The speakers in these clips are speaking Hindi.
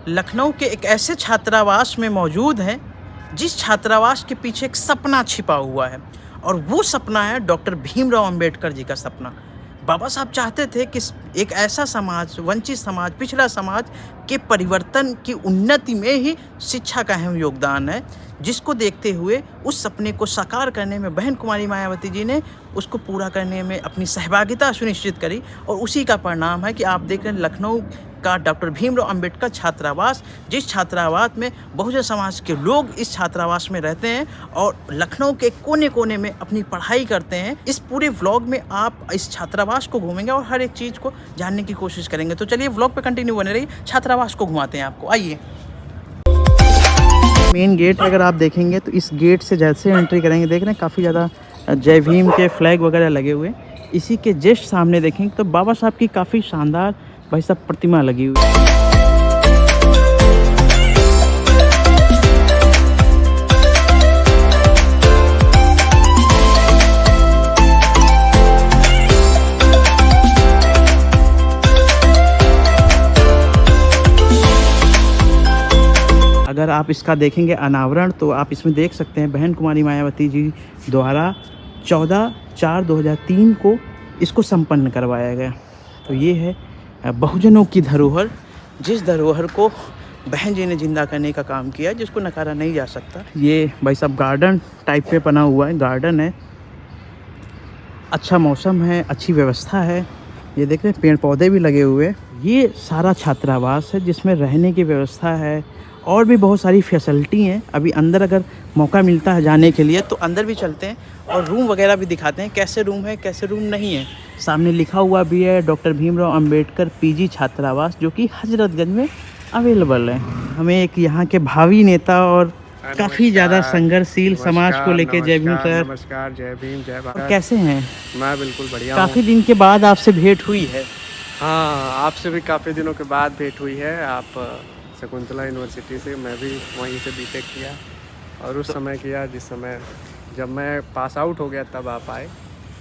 लखनऊ के एक ऐसे छात्रावास में मौजूद हैं जिस छात्रावास के पीछे एक सपना छिपा हुआ है और वो सपना है डॉक्टर भीमराव अंबेडकर जी का सपना। बाबा साहब चाहते थे कि एक ऐसा समाज, वंचित समाज, पिछड़ा समाज के परिवर्तन की उन्नति में ही शिक्षा का अहम योगदान है, जिसको देखते हुए उस सपने को साकार करने में बहन कुमारी मायावती जी ने उसको पूरा करने में अपनी सहभागिता सुनिश्चित करी। और उसी का परिणाम है कि आप देख रहे हैं लखनऊ का डॉक्टर भीमराव अंबेडकर छात्रावास, जिस छात्रावास में बहुजन समाज के लोग इस छात्रावास में रहते हैं और लखनऊ के कोने कोने में अपनी पढ़ाई करते हैं। इस पूरे व्लॉग में आप इस छात्रावास को घूमेंगे और हर एक चीज़ को जानने की कोशिश करेंगे। तो चलिए व्लॉग पे कंटिन्यू बने रहिए, छात्रावास को घुमाते हैं आपको। आइए। मेन गेट अगर आप देखेंगे तो इस गेट से जैसे एंट्री करेंगे, देख रहे हैं काफ़ी ज़्यादा जय भीम के फ्लैग वगैरह लगे हुए हैं। इसी के जस्ट सामने देखेंगे तो बाबा साहब की काफ़ी शानदार भाई साहब प्रतिमा लगी हुई है। अगर आप इसका देखेंगे अनावरण तो आप इसमें देख सकते हैं बहन कुमारी मायावती जी द्वारा 14/4/2003 को इसको संपन्न करवाया गया। तो ये है बहुजनों की धरोहर, जिस धरोहर को बहन जी ने जिंदा करने का काम किया, जिसको नकारा नहीं जा सकता। ये भाई साहब गार्डन टाइप पे बना हुआ है, गार्डन है, अच्छा मौसम है, अच्छी व्यवस्था है। ये देख रहे हैं पेड़ पौधे भी लगे हुए हैं। ये सारा छात्रावास है जिसमें रहने की व्यवस्था है और भी बहुत सारी फैसिलिटी हैं। अभी अंदर अगर मौका मिलता है जाने के लिए तो अंदर भी चलते हैं और रूम वगैरह भी दिखाते हैं, कैसे रूम है कैसे रूम नहीं है। सामने लिखा हुआ भी है डॉक्टर भीमराव अंबेडकर पीजी छात्रावास, जो कि हजरतगंज में अवेलेबल है। हमें एक यहाँ के भावी नेता और काफ़ी ज़्यादा संघर्षशील समाज को लेके जय भीम सर। नमस्कार, जय भीम, जय भारत। कैसे हैं? मैं बिल्कुल बढ़िया। काफ़ी दिन के बाद आपसे भेंट हुई है। हाँ, आपसे भी काफ़ी दिनों के बाद भेंट हुई है। आप शकुंतला यूनिवर्सिटी से, मैं भी वहीं से बीटेक किया और उस समय किया जिस समय जब मैं पास आउट हो गया तब आप आए।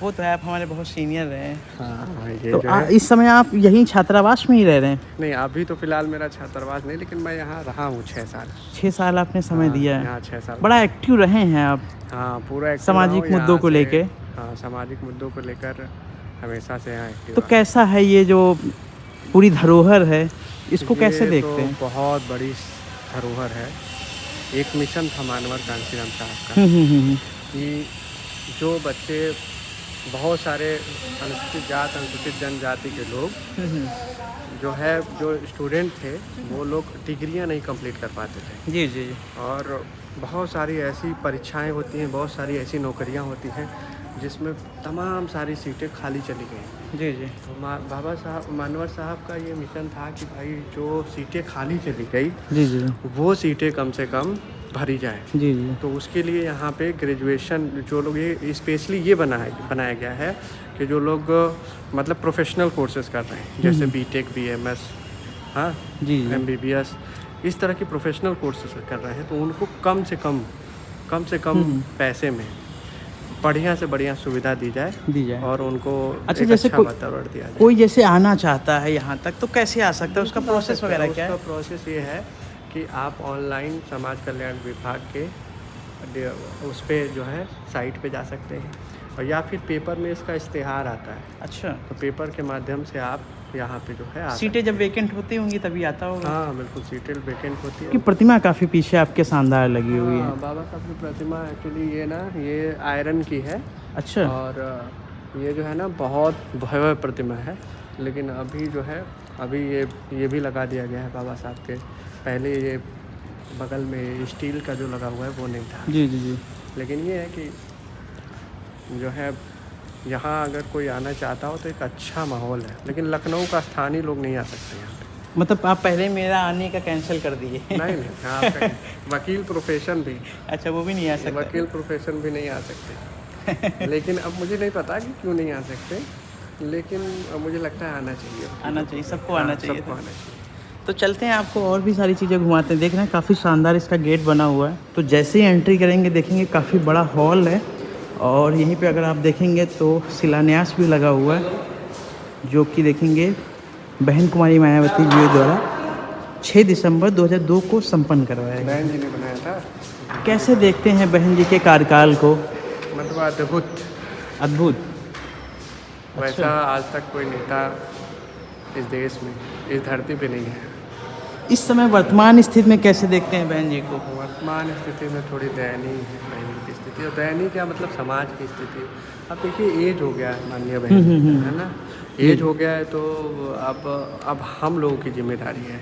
वो तो है, आप हमारे बहुत सीनियर रहे हैं। हाँ, ये तो जो है, इस समय आप यहीं छात्रावास में ही रह रहे हैं? नहीं, अभी तो फिलहाल मेरा छात्रावास नहीं, लेकिन मैं यहाँ रहा हूँ 6 साल। 6 साल आपने समय दिया है। यहाँ 6 साल बड़ा एक्टिव रहे हैं आप। हाँ, पूरा सामाजिक मुद्दों को लेके। हाँ, सामाजिक मुद्दों को लेकर हमेशा से यहाँ एक्टिव। तो कैसा है ये जो पूरी धरोहर है, इसको कैसे देखते हैं? बहुत बड़ी धरोहर है। एक मिशन था मानवर कांशीराम साहब का कि जो बच्चे, बहुत सारे अनुसूचित जात, अनुसूचित जनजाति के लोग जो स्टूडेंट थे, वो लोग डिग्रियां नहीं कंप्लीट कर पाते थे। जी जी। और बहुत सारी ऐसी परीक्षाएं होती हैं, बहुत सारी ऐसी नौकरियां होती हैं जिसमें तमाम सारी सीटें खाली चली गई। जी जी। तो बाबा साहब, मानवर साहब का ये मिशन था कि भाई जो सीटें खाली चली गई, जी जी, वो सीटें कम से कम भरी जाए। जी जी। तो उसके लिए यहाँ पे ग्रेजुएशन, जो लोग, ये स्पेशली ये बनाया गया है कि जो लोग मतलब प्रोफेशनल कोर्सेज कर रहे हैं, जैसे बीटेक, बीएमएस, हाँ जी, एमबीबीएस, इस तरह की प्रोफेशनल कोर्सेज कर रहे हैं, तो उनको कम से कम पैसे में बढ़िया से बढ़िया सुविधा दी जाए और उनको अच्छा, जैसे अच्छा वातावरण दिया जाए। कोई जैसे आना चाहता है यहाँ तक तो कैसे आ सकता है? उसका प्रोसेस वगैरह क्या है? उसका प्रोसेस ये है कि आप ऑनलाइन समाज कल्याण विभाग के उस पर जो है साइट पे जा सकते हैं, और या फिर पेपर में इसका इश्तेहार आता है। अच्छा, तो पेपर के माध्यम से आप यहाँ पे जो है सीटें जब वेकेंट होती होंगी तभी आता होगा? हाँ बिल्कुल, सीटें वेकेंट होती है। कि प्रतिमा काफ़ी पीछे आपके शानदार लगी हुई है। बाबा साहब की प्रतिमा एक्चुअली ये आयरन की है। अच्छा। और ये जो है ना बहुत भव्य प्रतिमा है, लेकिन अभी जो है ये भी लगा दिया गया है बाबा साहब के। पहले ये बगल में स्टील का जो लगा हुआ है वो नहीं था। जी जी जी। लेकिन ये है कि जो है यहाँ अगर कोई आना चाहता हो तो एक अच्छा माहौल है, लेकिन लखनऊ का स्थानीय लोग नहीं आ सकते यहाँ पे। मतलब आप पहले मेरा आने का कैंसिल कर दिए? नहीं, आपका वकील प्रोफेशन भी। अच्छा, वो भी नहीं आ सकते? वकील प्रोफेशन भी नहीं आ सकते। लेकिन अब मुझे नहीं पता कि क्यों नहीं आ सकते, लेकिन मुझे लगता है आना चाहिए, सबको आना चाहिए। सबको आना चाहिए। तो चलते हैं, आपको और भी सारी चीज़ें घुमाते हैं। देख रहे हैं काफ़ी शानदार इसका गेट बना हुआ है। तो जैसे ही एंट्री करेंगे देखेंगे काफ़ी बड़ा हॉल है, और यहीं पे अगर आप देखेंगे तो शिलान्यास भी लगा हुआ है, जो कि देखेंगे बहन कुमारी मायावती जी द्वारा 6 दिसंबर 2002 को संपन्न करवाया गया। बहन जी ने बनाया था। कैसे देखते हैं बहन जी के कार्यकाल को? मतलब अद्भुत। अद्भुत। वैसा आज तक कोई नेता इस देश में, इस धरती पे नहीं है। इस समय वर्तमान स्थिति में कैसे देखते हैं बहन जी को? वर्तमान स्थिति में थोड़ी दयनीय है बहन जी की स्थिति। और दयनीय क्या मतलब, समाज की स्थिति। अब देखिए एज हो गया है माननीय बहन जी का, है ना। एज हो गया है तो अब हम लोगों की जिम्मेदारी है।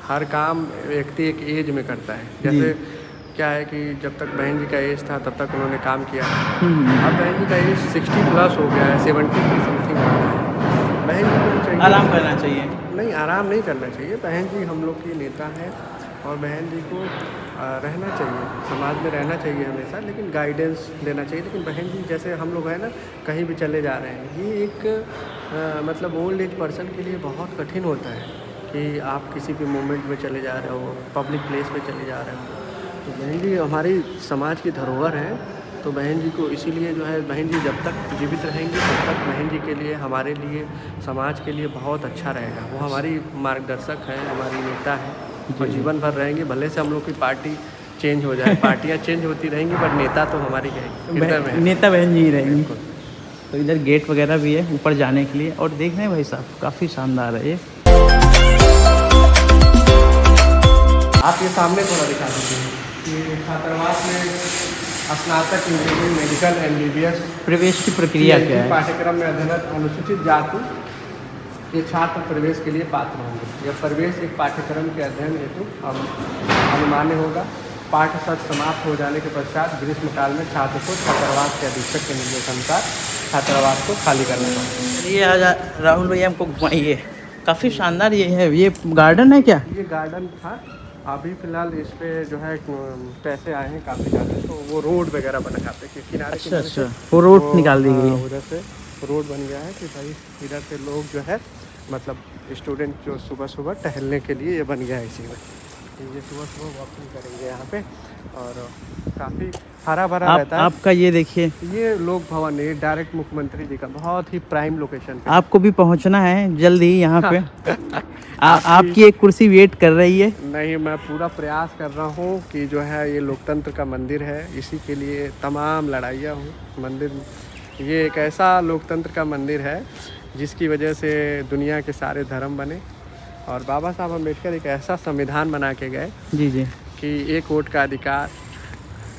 हर काम व्यक्ति एक एज में करता है। जैसे क्या है कि जब तक बहन जी का एज था तब तक उन्होंने काम किया। अब बहन जी का एज 60+ हो गया है, 70 की समथिंग हो रहा है। बहन जी को चाहिए आराम करना चाहिए। नहीं, आराम नहीं करना चाहिए। बहन जी हम लोग की नेता हैं और बहन जी को रहना चाहिए, समाज में रहना चाहिए हमेशा, लेकिन गाइडेंस देना चाहिए। लेकिन बहन जी जैसे हम लोग हैं ना, कहीं भी चले जा रहे हैं, ये एक मतलब ओल्ड एज पर्सन के लिए बहुत कठिन होता है कि आप किसी भी मोमेंट में चले जा रहे हो, पब्लिक प्लेस पे चले जा रहे हो। तो बहन जी हमारी समाज की धरोहर है। तो बहन जी को इसीलिए जो है, बहन जी जब तक जीवित रहेंगी तब तक बहन जी के लिए, हमारे लिए, समाज के लिए बहुत अच्छा रहेगा। वो हमारी मार्गदर्शक है, हमारी नेता है और जीवन भर रहेंगी। भले से हम लोग की पार्टी चेंज हो जाए, पार्टियाँ चेंज होती रहेंगी, पर नेता तो हमारी है, नेता बहन जी ही रहेंगी। तो इधर गेट वगैरह भी है ऊपर जाने के लिए। और देख रहे हैं भाई साहब, काफ़ी शानदार है ये। आप ये सामने थोड़ा दिखा दीजिए कि छात्रावास में स्नातक इंजीनियरिंग, मेडिकल, MBBS प्रवेश की प्रक्रिया क्या है? पाठ्यक्रम में अध्ययनरत अनुसूचित जाति के छात्र प्रवेश के लिए पात्र होंगे। यह प्रवेश एक पाठ्यक्रम के अध्ययन हेतु अनुमान्य होगा। पाठ्य सत्र समाप्त हो जाने के पश्चात ग्रीष्मकाल में छात्र को छात्रावास के अधीक्षक के निर्देशानुसार छात्रावास को खाली करना होगा। ये आज राहुल भैया हमको घुमाइए। काफ़ी शानदार ये है। ये गार्डन है क्या? ये गार्डन था। अभी फ़िलहाल इस पे जो है पैसे आए हैं काफ़ी ज़्यादा, तो वो रोड वगैरह बना यहाँ पे किनारे। अच्छा, वो रोड निकाल दी गई है। उधर से रोड बन गया है कि भाई इधर से लोग जो है, मतलब स्टूडेंट जो सुबह सुबह टहलने के लिए ये बन गया है इसी में। ये सुबह सुबह वॉकिंग करेंगे यहाँ पे और काफ़ी हरा भरा रहता है। आपका ये देखिए, ये लोक भवन है, डायरेक्ट मुख्यमंत्री जी का बहुत ही प्राइम लोकेशन पे। आपको भी पहुँचना है जल्दी ही यहाँ पे। आपकी एक कुर्सी वेट कर रही है। नहीं, मैं पूरा प्रयास कर रहा हूँ कि जो है ये लोकतंत्र का मंदिर है, इसी के लिए तमाम लड़ाइयाँ हूँ। मंदिर ये एक ऐसा लोकतंत्र का मंदिर है जिसकी वजह से दुनिया के सारे धर्म बने और बाबा साहब अम्बेडकर एक ऐसा संविधान बना के गए जी जी कि एक वोट का अधिकार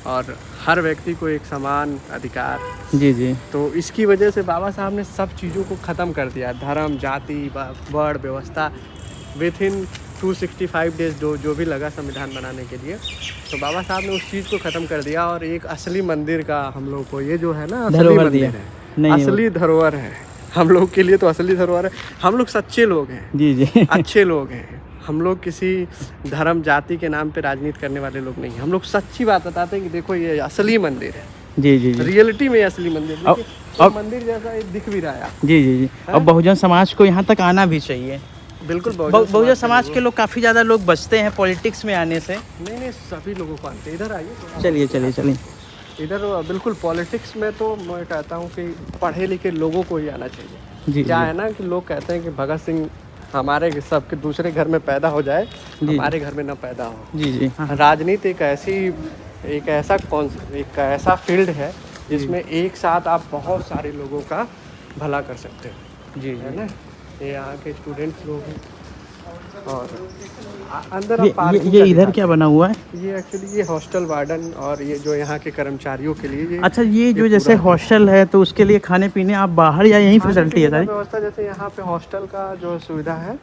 और हर व्यक्ति को एक समान अधिकार। जी जी। तो इसकी वजह से बाबा साहब ने सब चीज़ों को ख़त्म कर दिया, धर्म, जाति, वर्ण व्यवस्था। विथ इन 265 डेज जो भी लगा संविधान बनाने के लिए, तो बाबा साहब ने उस चीज़ को ख़त्म कर दिया और एक असली मंदिर का हम लोग को, ये जो है ना असली मंदिर है, असली धरोहर है हम लोग के लिए। तो असली धरोहर है। हम लोग सच्चे लोग हैं जी जी अच्छे लोग हैं। हम लोग किसी धर्म जाति के नाम पे राजनीति करने वाले लोग नहीं हैं। हम लोग सच्ची बात बताते हैं कि देखो ये असली मंदिर है। जी जी जी। रियलिटी में असली मंदिर, और मंदिर जैसा ये दिख भी रहा है। जी जी जी। और बहुजन समाज को यहाँ तक आना भी चाहिए। बिल्कुल, बहुजन समाज के लोग काफ़ी ज़्यादा लोग बचते हैं पॉलिटिक्स में आने से। नहीं, सभी लोगों को आते। इधर आइए, चलिए चलिए चलिए। इधर बिल्कुल पॉलिटिक्स में तो मैं कहता हूँ कि पढ़े लिखे लोगों को ही आना चाहिए। जी क्या है ना कि लोग कहते हैं कि भगत सिंह हमारे सबके दूसरे घर में पैदा हो जाए, हमारे घर में ना पैदा हो। जी जी। राजनीति एक ऐसा फील्ड है जिसमें एक साथ आप बहुत सारे लोगों का भला कर सकते हो। जी है ना। ये यहाँ के स्टूडेंट्स लोग हैं और अंदर आप ये इधर क्या बना हुआ है? ये एक्चुअली ये हॉस्टल वार्डन और ये जो यहाँ के कर्मचारियों के लिए अच्छा, ये जो जैसे हॉस्टल है तो उसके लिए खाने पीने आप बाहर या यहीं फैसिलिटी है सारी व्यवस्था? जैसे यहाँ पे हॉस्टल का जो सुविधा है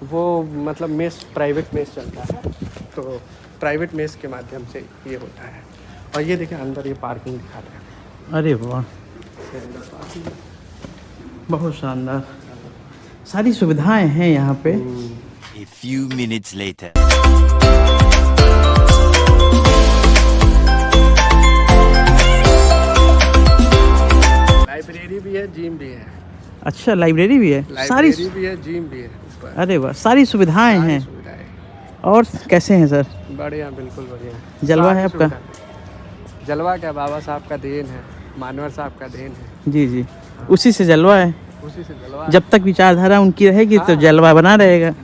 वो मतलब मेस, प्राइवेट मेस चलता है, तो प्राइवेट मेस के माध्यम से ये होता है। और ये देखिए अंदर ये पार्किंग दिखा रहे हैं। अरे वाह, बहुत शानदार, सारी सुविधाएं हैं यहाँ पे। A few minutes later. Library भी है, जिम भी है। अच्छा, लाइब्रेरी भी है, सारी भी है, जिम भी है ऊपर। अरे वाह, सारी सुविधाएं हैं। और कैसे हैं सर? बढ़िया, बिल्कुल बढ़िया। जलवा है आपका? जलवा क्या, बाबा साहब का देन है, मानवर साहब का देन है। जी जी, उसी से जलवा है। उसी से जलवा। जब तक विचारधारा उनकी रहेगी तो जलवा बना रहेगा।